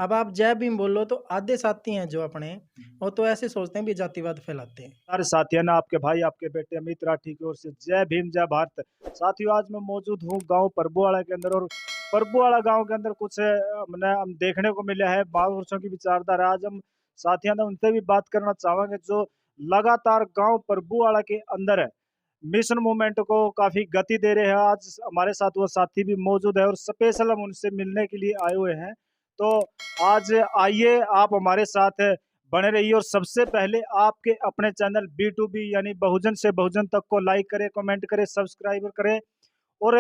अब आप जय भीम बोलो तो आधे साथी हैं जो अपने, वो तो ऐसे सोचते हैं भी जातिवाद फैलाते हैं। सारे साथियों ना, आपके भाई आपके बेटे अमित राठी की ओर से जय भीम जय भारत। साथियों, आज मैं मौजूद हूँ गांव परबुआड़ा के अंदर, और परबुआड़ा गांव के अंदर कुछ मैंने हम देखने को मिला है महापुरुषों की विचारधारा। आज हम साथियों ने उनसे भी बात करना चाहेंगे जो लगातार गांव परबुआड़ा के अंदर है मिशन मूवमेंट को काफी गति दे रहे हैं। आज हमारे साथ वो साथी भी मौजूद है और स्पेशल हम उनसे मिलने के लिए आए हुए हैं। तो आज आइए आप हमारे साथ बने रहिए, और सबसे पहले आपके अपने चैनल B2B यानी बहुजन से बहुजन तक को लाइक करें, कमेंट करें, सब्सक्राइब करें, और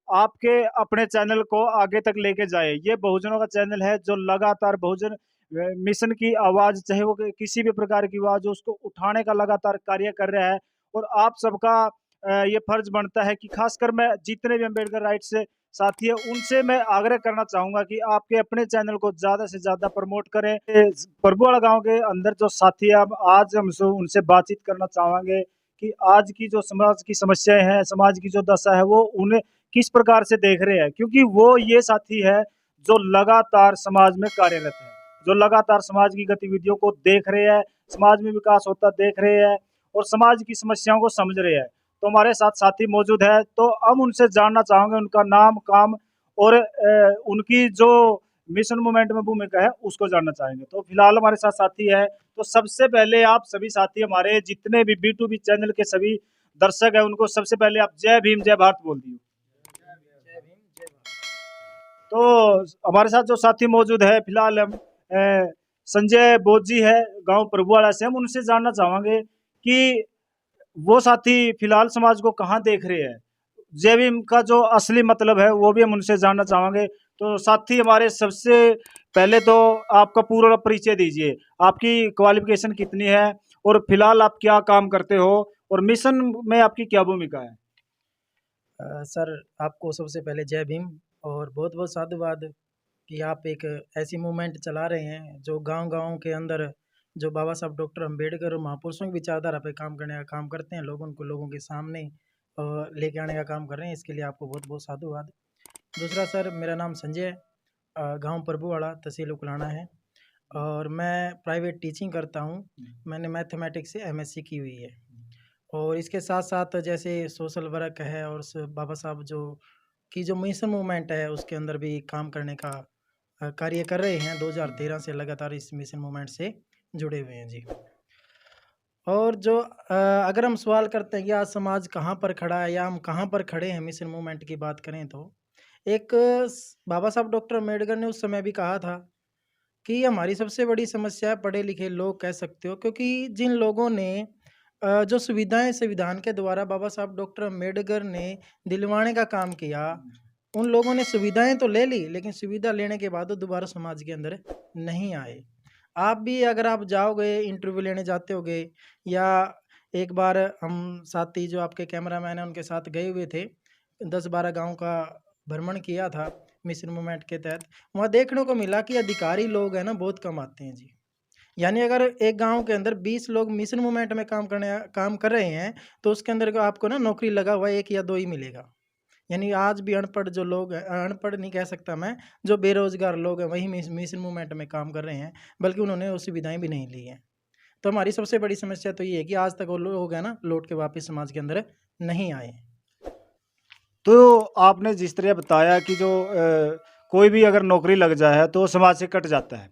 आपके अपने चैनल को आगे तक लेके जाए। ये बहुजनों का चैनल है जो लगातार बहुजन मिशन की आवाज, चाहे वो किसी भी प्रकार की आवाज हो, उसको उठाने का लगातार कार्य कर रहा है। और आप सबका ये फर्ज बनता है कि खासकर मैं जितने भी अम्बेडकर राइट से साथी है उनसे मैं आग्रह करना चाहूंगा कि आपके अपने चैनल को ज्यादा से ज्यादा प्रमोट करें। परबुआड़ा गांव के अंदर जो साथी है, अब आज हम उनसे बातचीत करना चाहेंगे कि आज की जो समाज की समस्याएं हैं, समाज की जो दशा है, वो उन्हें किस प्रकार से देख रहे हैं, क्योंकि वो ये साथी है जो लगातार समाज में कार्यरत है, जो लगातार समाज की गतिविधियों को देख रहे हैं, समाज में विकास होता देख रहे हैं, और समाज की समस्याओं को समझ रहे हैं। तो हमारे साथ साथी मौजूद है, तो हम उनसे जानना चाहेंगे उनका नाम, काम, और उनकी जो मिशन मूवमेंट में भूमिका है उसको जानना चाहेंगे। तो फिलहाल हमारे साथ साथी है, तो सबसे पहले आप सभी साथी हमारे जितने भी B2B चैनल के सभी दर्शक है, उनको सबसे पहले आप जय भीम जय भारत बोल दिए। तो हमारे साथ जो साथी मौजूद है फिलहाल, हम संजय बोध जी है गांव प्रभुवाड़ा से, हम उनसे जानना चाहेंगे कि वो साथी फिलहाल समाज को कहाँ देख रहे हैं, जय भीम का जो असली मतलब है वो भी हम उनसे जानना चाहेंगे। तो साथी हमारे सबसे पहले तो आपका पूरा परिचय दीजिए, आपकी क्वालिफिकेशन कितनी है, और फिलहाल आप क्या काम करते हो, और मिशन में आपकी क्या भूमिका है। सर, आपको सबसे पहले जय भीम और बहुत बहुत साधुवाद कि आप एक ऐसी मूवमेंट चला रहे हैं जो गांव-गांव के अंदर जो बाबा साहब डॉक्टर अंबेडकर और महापुरुषों की विचारधारा पे काम करने का काम करते हैं, लोगों के सामने लेके आने का काम कर रहे हैं, इसके लिए आपको बहुत बहुत साधुवाद। दूसरा सर, मेरा नाम संजय है, गांव प्रभुवाड़ा, तहसील उकलाना है, और मैं प्राइवेट टीचिंग करता हूँ। मैंने मैथमेटिक्स से MSc की हुई है, और इसके साथ साथ जैसे सोशल वर्क है और बाबा साहब जो मिशन मूवमेंट है उसके अंदर भी काम करने का कार्य कर रहे हैं। 2013 से लगातार इस मिशन मूवमेंट से जुड़े हुए हैं जी। और अगर हम सवाल करते हैं कि आज समाज कहाँ पर खड़ा है या हम कहाँ पर खड़े हैं मिशन मूवमेंट की बात करें, तो एक बाबा साहब डॉक्टर अम्बेडकर ने उस समय भी कहा था कि हमारी सबसे बड़ी समस्या है पढ़े लिखे लोग, कह सकते हो, क्योंकि जिन लोगों ने जो सुविधाएं संविधान के द्वारा बाबा साहब डॉक्टर अम्बेडकर ने दिलवाने का काम किया, उन लोगों ने सुविधाएं तो ले ली, लेकिन सुविधा लेने के बाद वो दोबारा समाज के अंदर नहीं आए। आप भी अगर आप जाओगे, इंटरव्यू लेने जाते होगे, या एक बार हम साथी जो आपके कैमरामैन हैं उनके साथ गए हुए थे, 10-12 गांव का भ्रमण किया था मिशन मूवमेंट के तहत। वहाँ देखने को मिला कि अधिकारी लोग हैं ना बहुत कम आते हैं जी। यानी अगर एक गांव के अंदर 20 लोग मिशन मूवमेंट में काम कर रहे हैं, तो उसके अंदर को आपको ना नौकरी लगा हुआ 1 या 2 ही मिलेगा। यानी आज भी अनपढ़ जो लोग हैं, अनपढ़ नहीं कह सकता मैं, जो बेरोजगार लोग हैं वही मिशन मूवमेंट में काम कर रहे हैं, बल्कि उन्होंने वो सुविधाएं भी नहीं ली हैं। तो हमारी सबसे बड़ी समस्या तो ये है कि आज तक वो लोग हैं ना लौट के वापस समाज के अंदर नहीं आए। तो आपने जिस तरह बताया कि जो कोई भी अगर नौकरी लग जाए तो समाज से कट जाता है,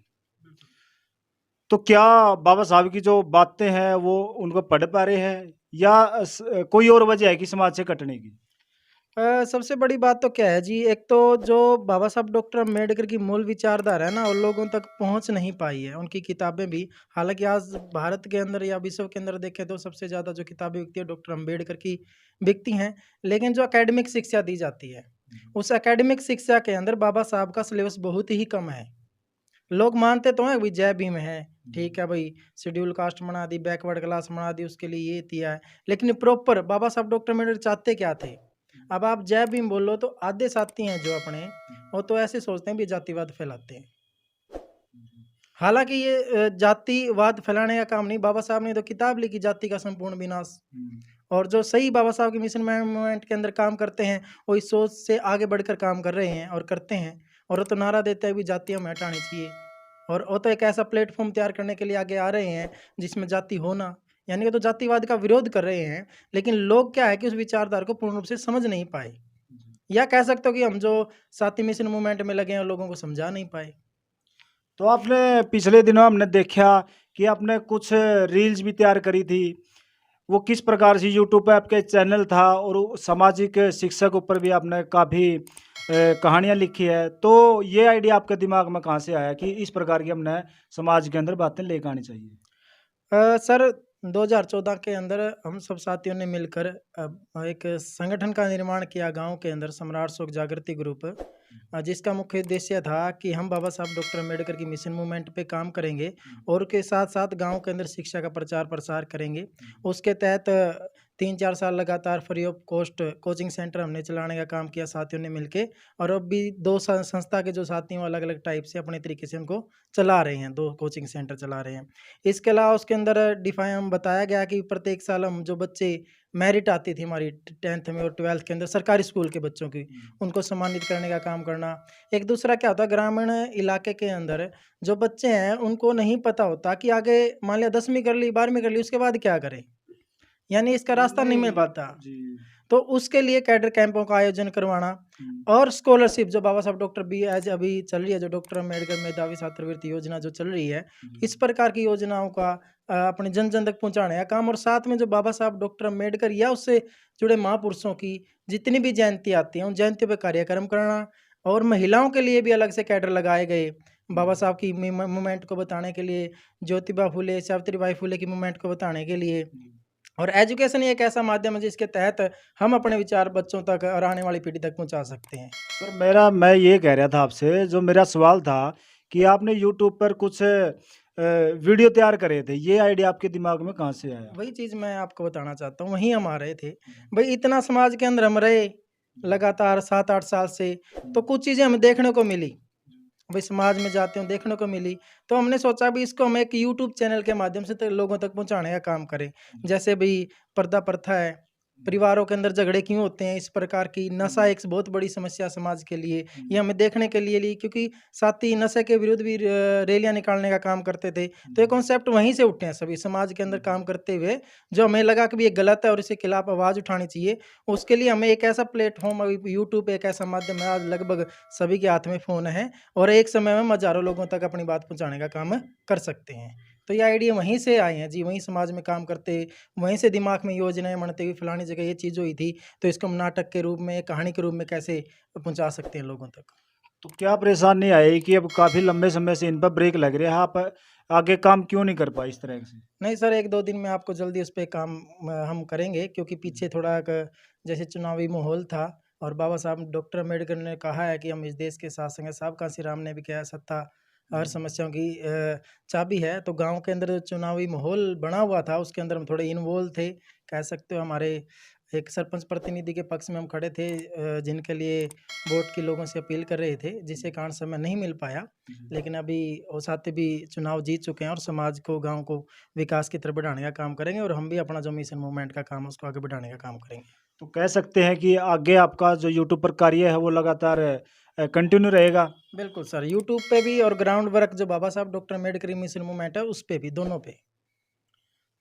तो क्या बाबा साहब की जो बातें हैं वो उनको पढ़ पा रहे हैं, या कोई और वजह है कि समाज से कटने की। सबसे बड़ी बात तो क्या है जी, एक तो जो बाबा साहब डॉक्टर अम्बेडकर की मूल विचारधारा है ना, वो लोगों तक पहुंच नहीं पाई है, उनकी किताबें भी। हालांकि आज भारत के अंदर या विश्व के अंदर देखें तो सबसे ज़्यादा जो किताबें बिकती है डॉक्टर अम्बेडकर की बिकती हैं, लेकिन जो एकेडमिक शिक्षा दी जाती है, उस एकेडमिक शिक्षा के अंदर बाबा साहब का सिलेबस बहुत ही कम है। लोग मानते तो हैं भाई जय भीम है, ठीक है भाई, शेड्यूल कास्ट बना दी, बैकवर्ड क्लास बना दी, उसके लिए ये दिया है, लेकिन प्रॉपर बाबा साहब डॉक्टर अम्बेडकर चाहते क्या थे। अब आप जय भीम बोलो तो आधे साथी हैं जो अपने, वो तो ऐसे सोचते हैं भी जातिवाद फैलाते हैं। हालांकि ये जातिवाद फैलाने का काम नहीं, बाबा साहब ने तो किताब लिखी जाति का संपूर्ण विनाश। और जो सही बाबा साहब के मिशन मूवमेंट के अंदर काम करते हैं, वो इस सोच से आगे बढ़कर काम कर रहे हैं और करते हैं, और वो तो नारा देते हैं भी जाति हमें हटानी चाहिए, और वो तो एक ऐसा प्लेटफॉर्म तैयार करने के लिए आगे आ रहे हैं जिसमें जाति होना, यानी कि तो जातिवाद का विरोध कर रहे हैं, लेकिन लोग क्या है कि उस विचारधारा को पूर्ण रूप से समझ नहीं पाए, या कह सकते हो कि हम जो साथी मिशन मूवमेंट में लगे हैं लोगों को समझा नहीं पाए। तो आपने पिछले दिनों हमने देखा कि आपने कुछ रील्स भी तैयार करी थी। वो किस प्रकार से यूट्यूब पे आपके चैनल था और वो सामाजिक शिक्षा के ऊपर भी आपने काफ़ी कहानियाँ लिखी है। तो ये आइडिया आपके दिमाग में कहाँ से आया कि इस प्रकार की हमने समाज के अंदर बातें लेकर आनी चाहिए? सर 2014 के अंदर हम सब साथियों ने मिलकर एक संगठन का निर्माण किया गांव के अंदर, सम्राट शोक जागृति ग्रुप, जिसका मुख्य उद्देश्य था कि हम बाबा साहब डॉक्टर अम्बेडकर की मिशन मूवमेंट पे काम करेंगे और के साथ साथ गांव के अंदर शिक्षा का प्रचार प्रसार करेंगे। उसके तहत 3-4 साल लगातार free of cost coaching centre हमने चलाने का काम किया साथियों ने मिलके, और अब भी 2 संस्था के जो साथी हैं वो अलग-अलग टाइप से अपने तरीके से उनको चला रहे हैं, 2 कोचिंग सेंटर चला रहे हैं। इसके अलावा उसके अंदर डिफाइन बताया गया कि प्रत्येक साल हम जो बच्चे मेरिट आती थी हमारी 10th में और 12th के अंदर सरकारी स्कूल के बच्चों की, उनको सम्मानित करने का काम करना। एक दूसरा क्या होता है, ग्रामीण इलाके के अंदर जो बच्चे हैं उनको नहीं पता होता कि आगे मान लिया 10वीं कर ली, 12वीं कर ली, उसके बाद क्या करें, यानी इसका रास्ता नहीं मिल पाता। तो उसके लिए कैडर कैंपों का आयोजन करवाना और स्कॉलरशिप जो बाबा साहब डॉक्टर बी एज अभी चल रही है, जो डॉक्टर अम्बेडकर मेधावी छात्रवृत्ति योजना जो चल रही है, इस प्रकार की योजनाओं का अपने जन जन तक पहुंचाने का काम, और साथ में जो बाबा साहब डॉक्टर अम्बेडकर या उससे जुड़े महापुरुषों की जितनी भी जयंती आती हैं उन जयंतियों पर कार्यक्रम करना, और महिलाओं के लिए भी अलग से कैडर लगाए गए बाबा साहब की मूवमेंट को बताने के लिए, ज्योतिबा फुले सावित्रीबाई फुले की मूवमेंट को बताने के लिए। और एजुकेशन ही एक ऐसा माध्यम है जिसके तहत हम अपने विचार बच्चों तक और आने वाली पीढ़ी तक पहुंचा सकते हैं। तो मैं ये कह रहा था आपसे, जो मेरा सवाल था कि आपने यूट्यूब पर कुछ वीडियो तैयार करे थे, ये आइडिया आपके दिमाग में कहाँ से आया? वही चीज़ मैं आपको बताना चाहता हूँ, वहीं हम आ रहे थे। भाई इतना समाज के अंदर हम रहे लगातार 7-8 साल से, तो कुछ चीज़ें हमें देखने को मिली, भाई समाज में जाते हैं देखने को मिली, तो हमने सोचा भी इसको हम एक यूट्यूब चैनल के माध्यम से तो लोगों तक पहुंचाने का काम करें। जैसे भाई पर्दा प्रथा है, परिवारों के अंदर झगड़े क्यों होते हैं, इस प्रकार की नशा एक बहुत बड़ी समस्या समाज के लिए, ये हमें देखने के लिए ली, क्योंकि साथ ही नशे के विरुद्ध भी रैलियां निकालने का काम करते थे। तो ये कॉन्सेप्ट वहीं से उठे हैं सभी समाज के अंदर काम करते हुए, जो हमें लगा कि ये गलत है और इसके खिलाफ आवाज़ उठानी चाहिए। उसके लिए हमें एक ऐसा प्लेटफॉर्म, यूट्यूब एक ऐसा माध्यम है, आज लगभग सभी के हाथ में फ़ोन है और एक समय में हज़ारों लोगों तक अपनी बात पहुँचाने का काम कर सकते हैं। तो ये आइडिया वहीं से आए हैं जी, वहीं समाज में काम करते, वहीं से दिमाग में योजनाएँ बनते हुए फलानी जगह ये चीज़ हुई थी, तो इसको हम नाटक के रूप में, कहानी के रूप में कैसे पहुँचा सकते हैं लोगों तक। तो क्या परेशानी आई कि अब काफ़ी लंबे समय से इन पर ब्रेक लग रहे हैं, आप आगे काम क्यों नहीं कर पाए इस तरह से? नहीं सर, 1-2 दिन में आपको जल्दी उस पे काम हम करेंगे, क्योंकि पीछे थोड़ा एक जैसे चुनावी माहौल था और बाबा साहब डॉक्टर अम्बेडकर ने कहा है कि हम इस देश के शासक हैं, साहब कांशीराम ने भी कहा सत्ता हर समस्याओं की चाबी है। तो गाँव के अंदर जो चुनावी माहौल बना हुआ था उसके अंदर हम थोड़े इन्वॉल्व थे, कह सकते हो हमारे एक सरपंच प्रतिनिधि के पक्ष में हम खड़े थे, जिनके लिए वोट की लोगों से अपील कर रहे थे, जिसके कारण समय नहीं मिल पाया। लेकिन अभी वो साथी भी चुनाव जीत चुके हैं और समाज को, गाँव को विकास की तरफ बढ़ाने का काम करेंगे, और हम भी अपना जो मिशन मूवमेंट का काम है उसको आगे बढ़ाने का काम करेंगे। तो कह सकते हैं कि आगे आपका जो यूट्यूब पर कार्य है वो लगातार कंटिन्यू रहेगा? बिल्कुल सर, यूट्यूब पे भी और ग्राउंड वर्क जो बाबा साहब डॉक्टर अम्बेडकर मिशन मूवमेंट है उस पे भी, दोनों पे।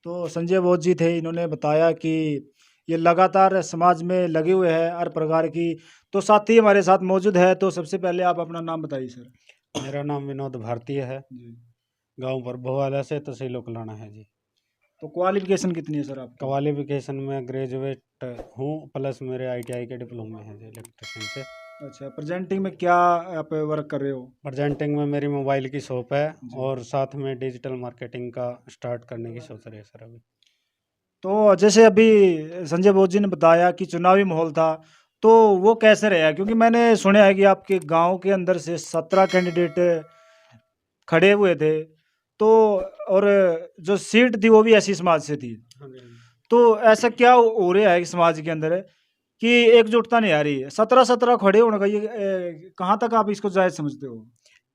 तो संजय बोस जी थे, इन्होंने बताया कि ये लगातार समाज में लगे हुए हैं हर प्रकार की। तो साथी हमारे साथ मौजूद है, तो सबसे पहले आप अपना नाम बताइए सर। मेरा नाम विनोद भारतीय है, जी। गांव परभवाला से, तहसील उकलाना है जी। तो क्वालिफिकेशन कितनी है सर आपकी? क्वालिफिकेशन में ग्रेजुएट हूँ, प्लस मेरे आईटीआई के डिप्लोमे हैं जी इलेक्ट्रिशियन से। अच्छा, प्रेजेंटिंग में क्या आप वर्क कर रहे हो? प्रेजेंटिंग में मेरी मोबाइल की शॉप है जी। और साथ में डिजिटल मार्केटिंग का स्टार्ट करने की सोच रहे हैं सर अभी। तो जैसे अभी संजय बोस जी ने बताया कि चुनावी माहौल था, तो वो कैसे रहा? क्योंकि मैंने सुना है कि आपके गांव के अंदर से 17 कैंडिडेट खड़े हुए थे, तो और जो सीट थी वो भी ऐसी समाज से थी। हाँ जी, हाँ जी। तो ऐसा क्या हो रहा है कि समाज के अंदर कि एकजुटता नहीं आ रही है? 17-17 खड़े होने का ये कहाँ तक आप इसको जायज़ समझते हो?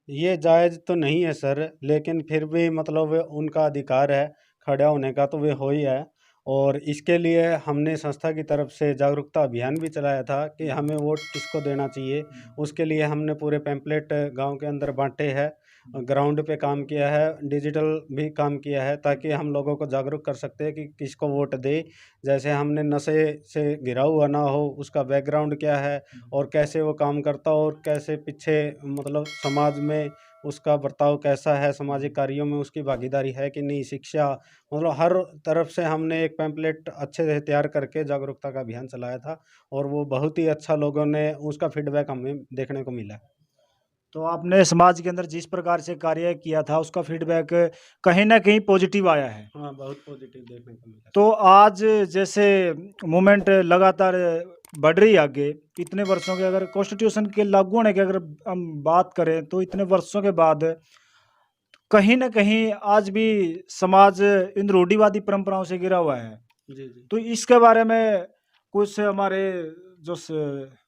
ये जायज़ तो नहीं है सर, लेकिन फिर भी मतलब उनका अधिकार है खड़ा होने का, तो वे हो ही है। और इसके लिए हमने संस्था की तरफ से जागरूकता अभियान भी चलाया था कि हमें वोट किसको देना चाहिए। उसके लिए हमने पूरे पैम्पलेट गांव के अंदर बांटे हैं ग्राउंड पे काम किया है, डिजिटल भी काम किया है, ताकि हम लोगों को जागरूक कर सकते हैं कि किसको वोट दे। जैसे हमने नशे से घिरा हुआ ना हो, उसका बैकग्राउंड क्या है और कैसे वो काम करता हो और कैसे पीछे मतलब समाज में उसका बर्ताव कैसा है, सामाजिक कार्यों में उसकी भागीदारी है कि नहीं, शिक्षा, मतलब हर तरफ से हमने एक पैम्पलेट अच्छे से तैयार करके जागरूकता का अभियान चलाया था और वो बहुत ही अच्छा, लोगों ने उसका फीडबैक हमें देखने को मिला। तो आपने समाज के अंदर जिस प्रकार से कार्य किया था उसका फीडबैक कहीं ना कहीं पॉजिटिव आया है। हाँ, बहुत पॉजिटिव देखने को मिला। तो आज जैसे मूवमेंट लगातार बढ़ रही है आगे, इतने वर्षों के अगर कॉन्स्टिट्यूशन के लागू होने की अगर हम बात करें तो इतने वर्षों के बाद कहीं ना कहीं आज भी समाज इन रूढ़िवादी परंपराओं से घिरा हुआ है। जी जी। तो इसके बारे में कुछ हमारे जो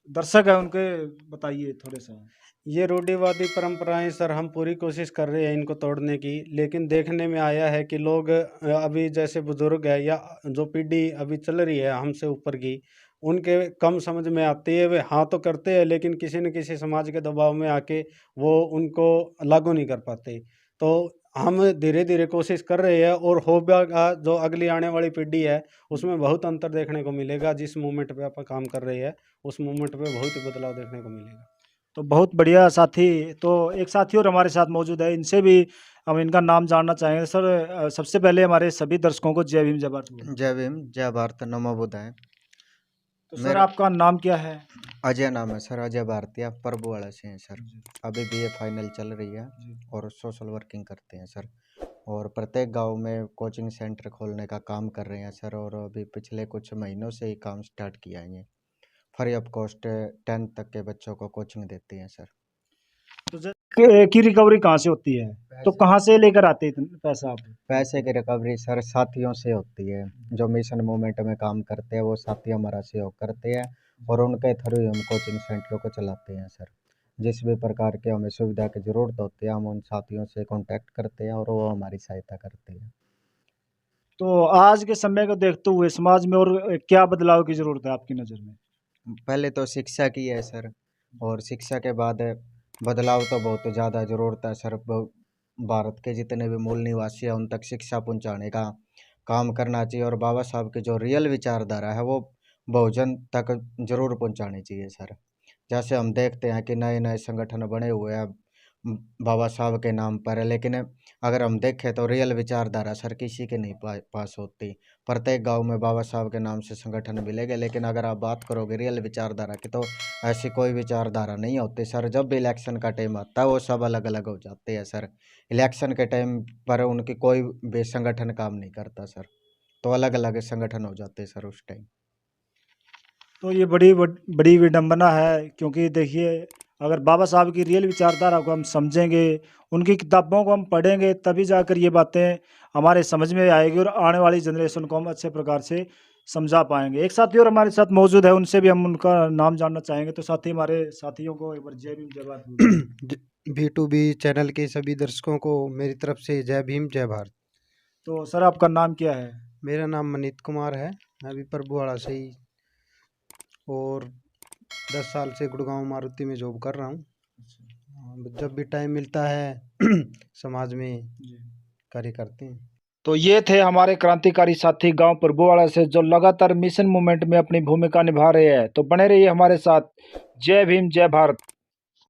दर्शक है उनके बताइए थोड़े सा। ये रूढ़िवादी परंपराएं सर, हम पूरी कोशिश कर रहे हैं इनको तोड़ने की, लेकिन देखने में आया है कि लोग अभी जैसे बुजुर्ग है या जो पीढ़ी अभी चल रही है हमसे ऊपर की, उनके कम समझ में आती है, वे हाँ तो करते हैं लेकिन किसी न किसी समाज के दबाव में आके वो उनको लागू नहीं कर पाते। तो हम धीरे धीरे कोशिश कर रहे हैं और होगा, जो अगली आने वाली पीढ़ी है उसमें बहुत अंतर देखने को मिलेगा। जिस मूवमेंट पे आप काम कर रहे हैं उस मूवमेंट पे बहुत ही बदलाव देखने को मिलेगा। तो बहुत बढ़िया साथी। तो एक साथी और हमारे साथ मौजूद है, इनसे भी हम इनका नाम जानना चाहेंगे। सर सबसे पहले हमारे सभी दर्शकों को जय भीम जय भारत बोलिए। जय भीम जय भारत, नमो बुद्धाय। तो सर मेरा आपका नाम क्या है? अजय नाम है सर, अजय भारतीय, प्रभुवाड़ा से हैं सर। अभी BA फाइनल चल रही है और सोशल वर्किंग करते हैं सर, और प्रत्येक गांव में कोचिंग सेंटर खोलने का काम कर रहे हैं सर। और अभी पिछले कुछ महीनों से ही काम स्टार्ट किया है। ये फ्री ऑफ कॉस्ट 10th तक के बच्चों को कोचिंग देते हैं सर। तो की रिकवरी कहाँ से होती है? तो कहाँ से लेकर आते हैं इतना पैसा आप? पैसे की रिकवरी सर साथियों से होती है। जो मिशन मूवमेंट में काम करते हैं वो साथी हमारा सहयोग करते हैं और उनके थ्रू ही हम कोचिंग सेंटरों को चलाते हैं सर। जिस भी प्रकार के हमें सुविधा की ज़रूरत होती है हम उन साथियों से कांटेक्ट करते हैं और वो हमारी सहायता करते हैं। तो आज के समय को देखते हुए समाज में और क्या बदलाव की जरूरत है आपकी नज़र में? पहले तो शिक्षा की है सर, और शिक्षा के बाद बदलाव तो बहुत ज़्यादा ज़रूरत है सर। भारत के जितने भी मूल निवासी हैं उन तक शिक्षा पहुंचाने का काम करना चाहिए, और बाबा साहब की जो रियल विचारधारा है वो बहुजन तक जरूर पहुंचानी चाहिए सर। जैसे हम देखते हैं कि नए नए संगठन बने हुए हैं बाबा साहब के नाम पर है, लेकिन अगर हम देखें तो रियल विचारधारा सर किसी के नहीं पास होती। प्रत्येक गांव में बाबा साहब के नाम से संगठन मिलेंगे, लेकिन अगर आप बात करोगे रियल विचारधारा की तो ऐसी कोई विचारधारा नहीं होती सर। जब भी इलेक्शन का टाइम आता है वो सब अलग अलग हो जाते हैं सर। इलेक्शन के टाइम पर उनकी कोई भी संगठन काम नहीं करता सर, तो अलग अलग संगठन हो जाते हैं सर उस टाइम। तो ये बड़ी विडंबना है, क्योंकि देखिए अगर बाबा साहब की रियल विचारधारा को हम समझेंगे, उनकी किताबों को हम पढ़ेंगे, तभी जाकर ये बातें हमारे समझ में आएगी और आने वाली जनरेशन को हम अच्छे प्रकार से समझा पाएंगे। एक साथी और हमारे साथ मौजूद है, उनसे भी हम उनका नाम जानना चाहेंगे। तो साथी हमारे साथियों को एक बार जय भीम जय भारत बोलिए। B2B चैनल के सभी दर्शकों को मेरी तरफ से जय भीम जय भारत। तो सर आपका नाम क्या है? मेरा नाम मनीत कुमार है, मैं अभी प्रभुवाड़ा से ही और 10 साल से गुड़गांव मारुति में जॉब कर रहा हूँ। जब भी टाइम मिलता है समाज में कार्य करते हैं। तो ये थे हमारे क्रांतिकारी साथी गांव प्रभुवाड़ा से, जो लगातार मिशन मूवमेंट में अपनी भूमिका निभा रहे हैं। तो बने रहिए हमारे साथ। जय भीम जय भारत।